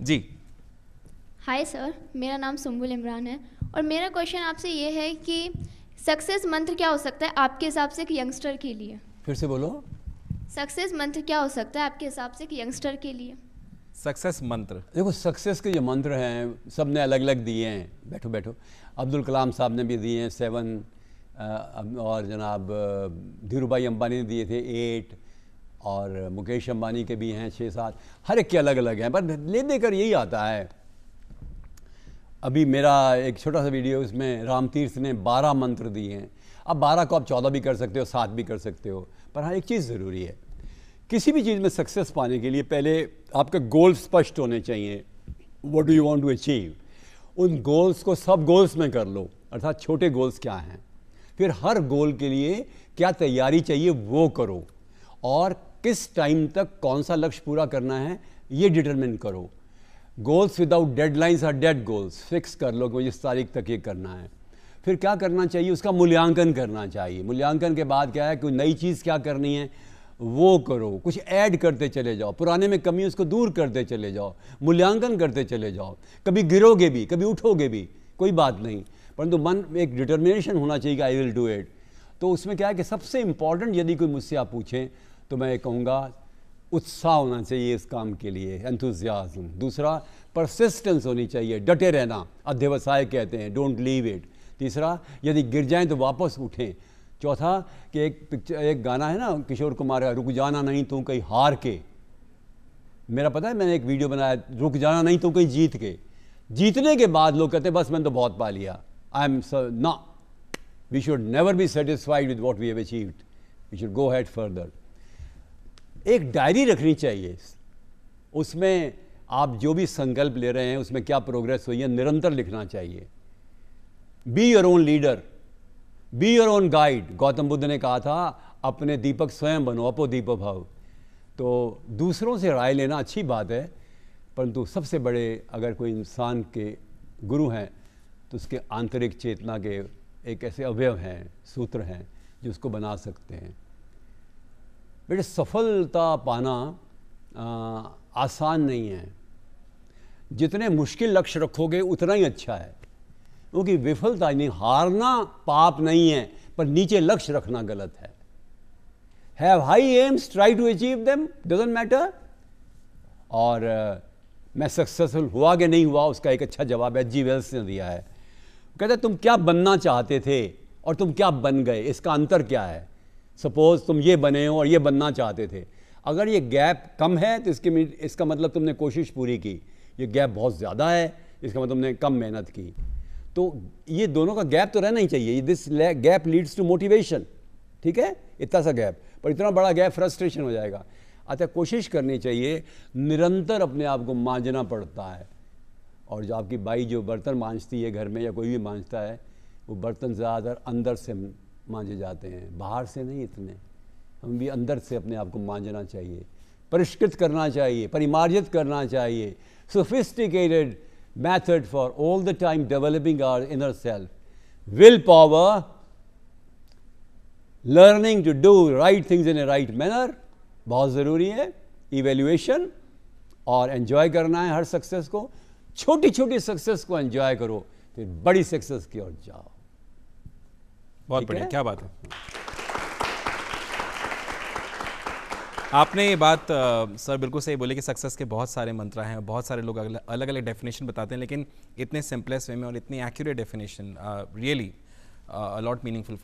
जी। Hi sir, मेरा नाम सुम्बुल इमरान है और मेरा क्वेश्चन आपसे ये है कि सक्सेस मंत्र क्या हो सकता है आपके हिसाब से एक यंगस्टर के लिए? फिर से बोलो। सक्सेस मंत्र क्या हो सकता है आपके हिसाब से एक यंगस्टर के लिए? सक्सेस मंत्र, देखो सक्सेस के जो मंत्र हैं सब ने अलग अलग दिए हैं। बैठो बैठो। अब्दुल कलाम साहब ने भी दिए हैं 7, और जनाब धीरू भाई अंबानी ने दिए थे 8, और मुकेश अंबानी के भी हैं 6-7। हर एक के अलग अलग हैं, पर ले देकर यही आता है। अभी मेरा एक छोटा सा वीडियो, उसमें राम तीर्थ ने 12 मंत्र दिए हैं। अब 12 को आप 14 भी कर सकते हो, 7 भी कर सकते हो, पर हाँ एक चीज़ ज़रूरी है, किसी भी चीज़ में सक्सेस पाने के लिए पहले आपके गोल स्पष्ट होने चाहिए। What do you want to achieve, उन गोल्स को सब गोल्स में कर लो, अर्थात छोटे गोल्स क्या हैं, फिर हर गोल के लिए क्या तैयारी चाहिए वो करो, और किस टाइम तक कौन सा लक्ष्य पूरा करना है ये डिटरमिन करो। Goals without deadlines are dead goals. Fix कर लो कि मुझे इस तारीख तक ये करना है। फिर क्या करना चाहिए, उसका मूल्यांकन करना चाहिए। मूल्यांकन के बाद क्या है, कोई नई चीज़ क्या करनी है वो करो, कुछ ऐड करते चले जाओ, पुराने में कमी उसको दूर करते चले जाओ, मूल्यांकन करते चले जाओ। कभी गिरोगे भी, कभी उठोगे भी, कोई बात नहीं, परंतु मन में एक डिटर्मिनेशन होना चाहिए कि आई विल डू इट। तो उसमें क्या है कि सबसे इंपॉर्टेंट यदि कोई मुझसे आप पूछें तो मैं कहूँगा उत्साह होना चाहिए इस काम के लिए, एंथुजियाज्म। दूसरा, परसिस्टेंस होनी चाहिए, डटे रहना, अध्यवसाय कहते हैं, डोंट लीव इट। तीसरा, यदि गिर जाएं तो वापस उठें। चौथा, कि एक गाना है ना किशोर कुमार का, रुक जाना नहीं तू कहीं हार के। मेरा पता है, मैंने एक वीडियो बनाया, रुक जाना नहीं तू कहीं जीत के। जीतने के बाद लोग कहते हैं बस मैंने तो बहुत पा लिया। आई एम ना, we should never be satisfied with what we have achieved, we should go head further. एक डायरी रखनी चाहिए, उसमें आप जो भी संकल्प ले रहे हैं उसमें क्या प्रोग्रेस हुई है निरंतर लिखना चाहिए। Be your own leader, be your own guide. Gautam Buddha ने कहा था अपने दीपक स्वयं बनो, अपो दीपो भव। तो दूसरों से राय लेना अच्छी बात है, परंतु सबसे बड़े अगर कोई इंसान के गुरु हैं तो उसके आंतरिक चेतना के एक ऐसे अवयव हैं, सूत्र हैं जो उसको बना सकते हैं। बेटे, सफलता पाना आसान नहीं है। जितने मुश्किल लक्ष्य रखोगे उतना ही अच्छा है, क्योंकि विफलता नहीं, हारना पाप नहीं है, पर नीचे लक्ष्य रखना गलत है। Have high aims, try to achieve them, doesn't matter. और मैं सक्सेसफुल हुआ कि नहीं हुआ उसका एक अच्छा जवाब एच जी वेल्स ने दिया है। कहते तुम क्या बनना चाहते थे और तुम क्या बन गए, इसका अंतर क्या है। सपोज तुम ये बने हो और ये बनना चाहते थे, अगर ये गैप कम है तो इसका मतलब तुमने कोशिश पूरी की। ये गैप बहुत ज़्यादा है, इसका मतलब तुमने कम मेहनत की। तो ये दोनों का गैप तो रहना ही चाहिए। This gap leads to motivation, ठीक है, इतना सा गैप, पर इतना बड़ा गैप फ्रस्ट्रेशन हो जाएगा। अच्छा, कोशिश करनी चाहिए, निरंतर अपने आप को मांझना पड़ता है। और जो आपकी बाई जो बर्तन मांझती है घर में, या कोई भी मांझता है, वो बर्तन ज़्यादातर अंदर से मांझे जाते हैं, बाहर से नहीं इतने। हम भी अंदर से अपने आप को मांझना चाहिए, परिष्कृत करना चाहिए, परिमार्जित करना चाहिए। Sophisticated method for all the time developing our inner self. Willpower, learning to do right things in a right manner बहुत ज़रूरी है। Evaluation, और एंजॉय करना है हर सक्सेस को। छोटी छोटी सक्सेस को एंजॉय करो, फिर बड़ी सक्सेस की ओर जाओ। बहुत बढ़िया, क्या बात है। आपने ये बात सर बिल्कुल सही बोली कि सक्सेस के बहुत सारे मंत्र हैं, बहुत सारे लोग अलग अलग डेफिनेशन बताते हैं, लेकिन इतने सिंपलेस्ट वे में और इतनी accurate definition really a lot meaningful.